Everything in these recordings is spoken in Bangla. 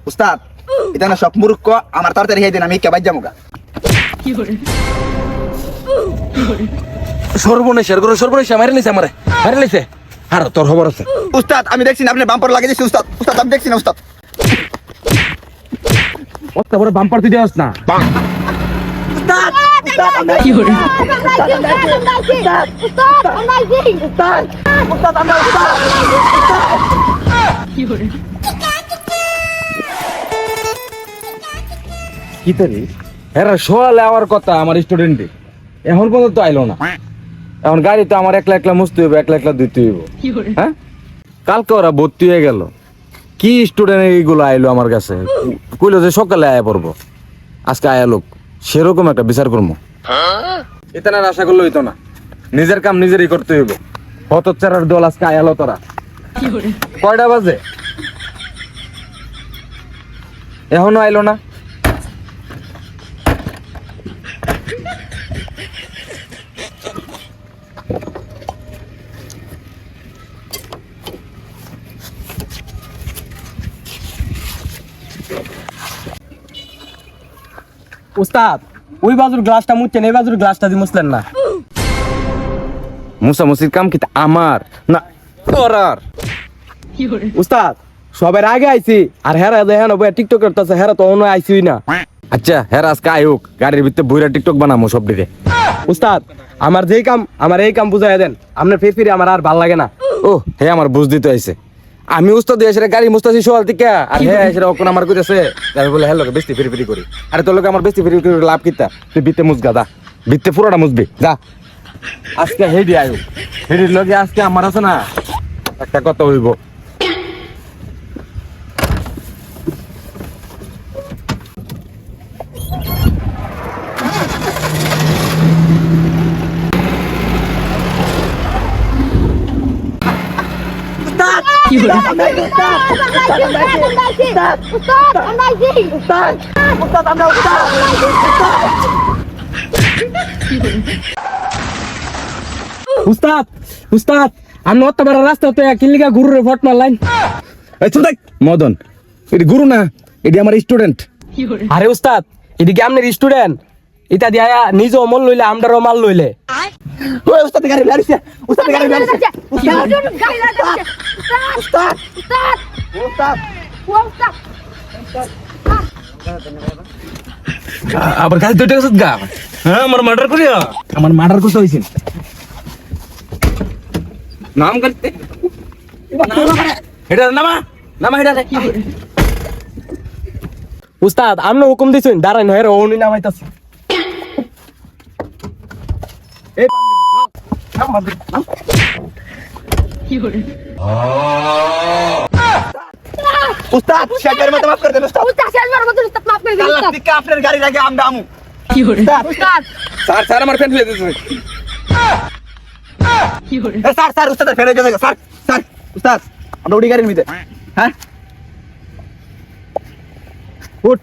উস্তাদ এটা না সব মূর্খ আমার তাড়াতাড়ি হেদিন আমি কে বাইর যামুগা সর্বনেশের গরু সর্বনেশ মারি নিছে আমারে মারি নিছে আর তোর খবর আছে উস্তাদ আমি দেখছি না আপনি বাম্পার লাগিয়ে দিচ্ছি উস্তাদ উস্তাদ আমি দেখছি না উস্তাদ কত বড় বাম্পার তুই দেওস না কি তরি এরা সোয়ালে আমার কথা আমার স্টুডেন্টে এখন পর্যন্ত আইলো না এখন গাড়ি তো আমার একলা একলা মুছতে হইব একলা একলা ধুইতে হইব হ্যাঁ কালকে ওরা ভর্তি হয়ে গেল কি স্টুডেন্ট এইগুলো আইলো আমার কাছে কইলো যে সকালে আয়া পড়বো আজকে আয়া লোক সেরকম একটা বিচার করবো এটা না আশা করলে হইতো না নিজের কাম নিজেরই করতে হইব হতচ্ছাড়ার দল আজকে আয়ালো তোরা কয়টা বাজে এখনো আইলো না উস্তাদ ওই বাজুর গ্লাসটা মুছছেন এই বাজুর গ্লাসটা দিয়ে মুছলেন না মুসামুসির কাম কি আমার না তোরার উস্তাদ সবার আগে আইছি আর হেরা দেখেন টিকটক করতেছে হেরা তো অন্য আইসিই না আচ্ছা হ্যাঁ আজকে আয়ুক গাড়ির ভিতরে বইরা টিকটক বানামো সব দিকে উস্তাদ আমার যেই কাম আমার এই কাম বুঝাই দেন আপনার ফিরে আমার আর ভাল লাগে না ও হে আমার বুঝ দিতে আইছে আমি উস্তাদ এসে গাড়ি মুস্তাছি সোয়াল থেকে আর হ্যাঁ এসে ওখানে আমার কইতাছে আমি বলে হ্যাঁ লোকে বেশি ফিরি করি আরে তোর লোকে আমার বেশি ফিরি করে লাভ কিতা তুই বিতে মুজগা দা বিতে পুরোটা মুজবি যা আজকে হেডি আয়ুক হেডির লগে আজকে আমার আছে না একটা কথা হইব উস্তাদ উস্তাদ আমি অত বড় রাস্তা তো কিলিকা গুরুরে ভোট মারলাম এই চুপ থাক মদন এটি গুরু না এটি আমার স্টুডেন্ট আরে উস্তাদ এদিকে আপনার স্টুডেন্ট এটা দিয়া নিজ অমল লইলে আমরার অমাল লইলে ওই উস্তাদ গাড়ি লারিছে উস্তাদ গাড়ি লারিছে উস্তাদ উস্তাদ আবার কাজ দুইটা কাছে গা হ্যাঁ আমার মার্ডার করিয়া আমার মার্ডার করতে হইছেন নাম করতে এটা নামা নামা এটা উস্তাদ আপনি হুকুম দিছেন দাঁড়ান হের ওনি নামাইতাছে উস্তাদ শেখের মতো মাফ করে দেন উস্তাদ আল্লাহ টিকা আপনার গাড়ি লাগে আমরা আমু উস্তাদ স্যার স্যার আমার ফ্রেন্ড ফেলে দিয়েছে স্যার স্যার উস্তাদ ফেলে গেছে স্যার স্যার উস্তাদ আমরা উড়ি গাড়ির মধ্যে হ্যাঁ উঠ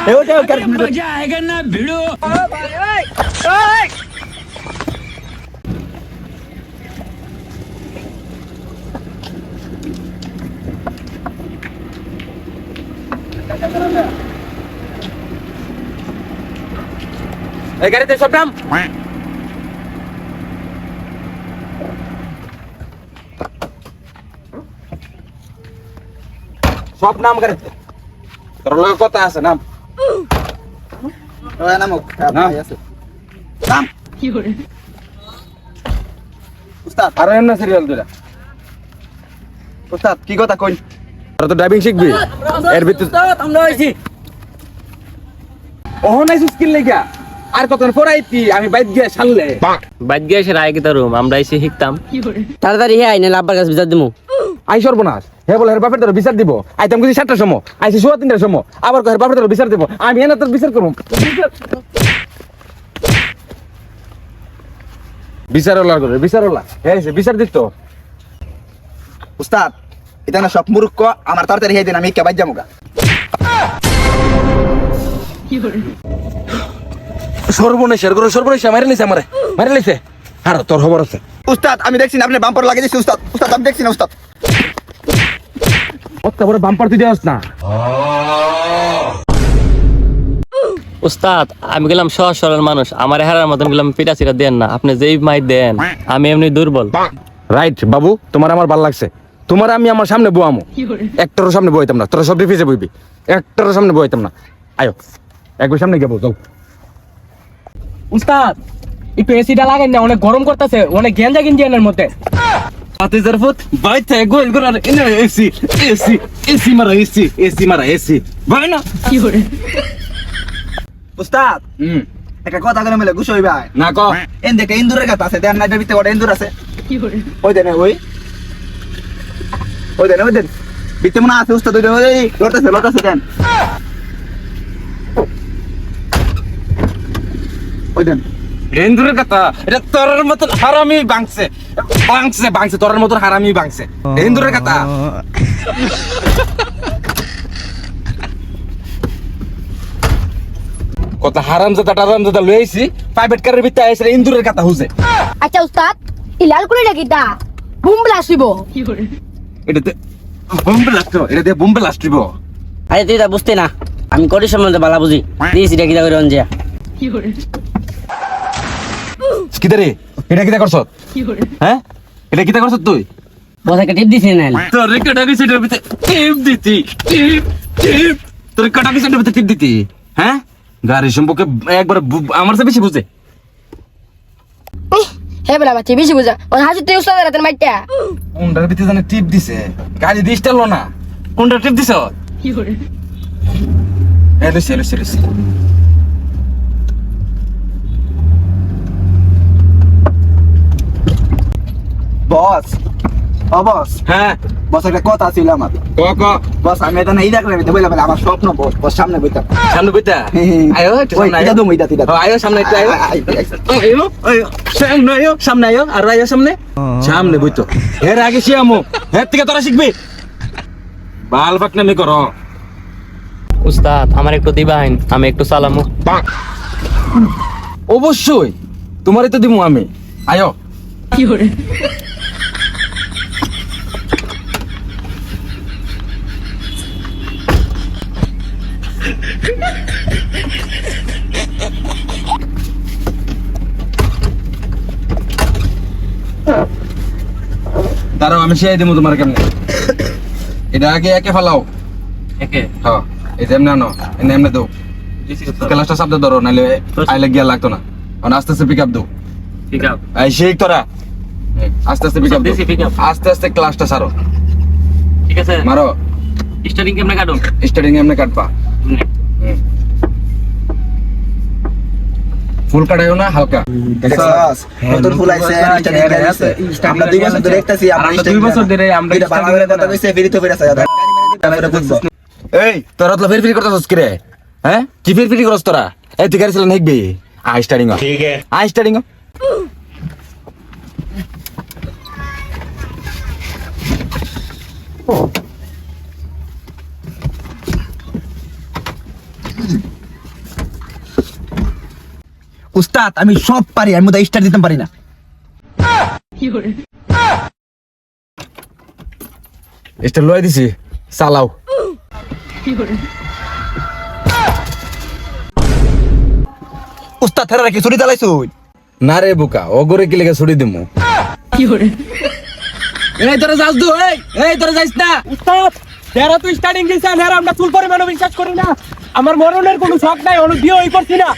এই ওটা গাড়ির মধ্যে মজা আएगा না ভিড়ো ওই এই গাড়িতে সব নাম সব নাম গাড়িতে তোর লগে কথা আছে নাম ওই নামক নাম আছে নাম উস্তাদ আর এমন না সিরিয়াল দুইটা উস্তাদ কি কথা কই আর তো ড্রাইভিং শিখবি এর ভিতর আমরা হইছি ওহ নাই স্কিল লেগা আর কত পড়াইতি আমি বাইক গিয়ে ছাড়লে বাদ গিয়ে এসে রায় কিতা রুম আমরা এসে শিখতাম তাড়াতাড়ি হে আইনে আব্বার কাছে বিচার দিমু আই সর্বনাশ হে বলে হের বাপের তোর বিচার দিব আইতাম কিছু 7টার সময় আইছি 3:30টার সময় আবার হের বাপের তোর বিচার দিব আমি এনে তোর বিচার করব বিচারওয়ালা করে বিচারওয়ালা হ্যাঁ বিচার দিত উস্তাদ এটা না সব মূর্খ আমার তাড়াতাড়ি হেদিন আমি কে বাইর যামুগা সর্বনেশের গরু সর্বনেশ মারি নিছে আমারে মারি নিছে আর তোর খবর আছে উস্তাদ আমি দেখছি না আপনি বাম্পার লাগিয়ে দিচ্ছি উস্তাদ উস্তাদ আমি দেখছি না উস্তাদ কত বড় বাম্পার তুই দেওয়াস না। উস্তাদ আমি গেলাম সহজ সরল মানুষ, আমার হেরার মতন গেলাম পিটা চিটা দেন না, আপনি যেই মাই দেন আমি এমনি দুর্বল। রাইট বাবু, তোমার আমার ভালো লাগছে। তোমার আমি আমার সামনে বয়ামো, একটারও সামনে বইতাম না, তোরা সব পিছিয়ে বইবি, একটারও সামনে বইতাম না। আয়ো একবার সামনে গেবো, চল। উস্তাদ একটু এসিটা লাগাই না, অনেক গরম করতেছে, অনেক গেঞ্জা গেঞ্জি এর মধ্যে। আতিজার ফুট বাইতে গোল করার এনে এসি এসি এসি মারা এসি এসি মারা এসি ভাই না। উস্তাদ একটা কথা করে মেলে গুছ হইবা না ক এন দেখে ইন্দুরের কথা আছে, দেন নাইটের ভিতরে ওটা ইন্দুর আছে। ওই দেন ওই দেন ভিতরে মনে আছে উস্তাদ, ওই লটাছে দেন ওই দেন। রেন্দুরের কথা, এটা তোর মতন হারামি বাংছে তোর মতন হারামি বাংছে রেন্দুরের কথা। কত হারামজাদা লইছি প্রাইভেট কারের ভিতরে আইছে ইন্দুরের কথা হুজে। আচ্ছা উস্তাদ এই লাল করে নাকি তা বুম ব্লাস্ট হইব? এটাতে বোম্বে লাগতো, এটাতে বোম্বে লাস্টিব। আরে তুই তা বুঝতে না, আমি করি সম্বন্ধে বালা বুঝি। দিয়েছি এটা কিতা করে অঞ্জিয়া। কিতা রে, এটা কিতা করছ? হ্যাঁ এটা কিতা করছ তুই? বস একটা টিপ দিছি না। তোর রেকর্ডারি সেটার ভিতরে টিপ দিতি, টিপ তোর রেকর্ডারি সেটার ভিতরে টিপ দিতি। হ্যাঁ গাড়ি সম্পর্কে একবার আমার চেয়ে বেশি বুঝে। হে বলা বাচ্চা বেশি বুঝা ও হাসি তুই উস্তাদ রাতের মাইটা কোনটার ভিতরে জানে টিপ দিছে, গাড়ি দিছটা লো না, কোনটা টিপ দিছ? কি করে এ লুসি বস ও বস, হ্যাঁ বস একটা কথা ছিল আমার। ক বস আমি এটা এই দেখলাম, এটা বললাম আমার স্বপ্ন বস সামনে বইতাম। সামনে বইতা আয়ো একটু সামনে আয়ো। আয়ো সামনে একটু আয়ো, সামনে আয়ো আর আয়ো সামনে বইতো। এর আগে শিয়ামো, এর থেকে তোরা শিখবি। বাল ফাকনামি করো। উস্তাদ আমার একটু দিবাইন, আমি একটু চালামু। অবশ্যই তোমারই তো দিমু আমি। আয়ো দাঁড়াও, আমি শিয়াই দিমু তোমার কেমনে। এটা আগে একে ফেলাও, একে হ্যাঁ এই যেমন আনো এমনি দাও, ক্লাসটা শব্দ ধরো, নাহলে আইলে গিয়া লাগতো না। আস্তে আস্তে পিক আপ দাও, ঠিক আছে এই শেখ তোরা আস্তে আস্তে পিক আপ দিছি, pick up। আস্তে আস্তে ক্লাসটা সারো, ঠিক আছে। মারো স্টার্টিং কেমনে কাটুম? স্টার্টিং এমনি কাটবা, ফুল কাটাইও না, হালকা। দেখছস নতুন ফুল আইছে, আমরা 2 বছর ধরে দেখতাছি। আমরা 2 বছর ধরে আমরা এটা ভালো করে কথা কইছে, ফিরি তো ফিরে আছে আমরা বুঝবো। এই তোরা তো ফিরফিরি করতেছস কি রে? হ্যাঁ কি ফিরফিরি করছ তোরা? এই তুই গাড়ি চালান শিখবি, আই স্টার্টিং ঠিক আছে, আই স্টার্টিং উস্তাদ আমি সব পারি, আমি মধ্যে স্টার দিতে পারি না। এটা লয় দিছি, চালাও। উস্তাদ থেরা রাখি ছুরি চালাইছো না রে বোকা, অগরে কি লেগে ছুটি দিমু। এই তোরা যাস দু, এই তোরা যাইস না। উস্তাদ হেরা তুই স্টার্টিং দিছ, হেরা আমরা চুল পরিমাণও বিশ্বাস করি না। আমার মরণের কোনো শখ নাই, অনু বিয়ে করছি না।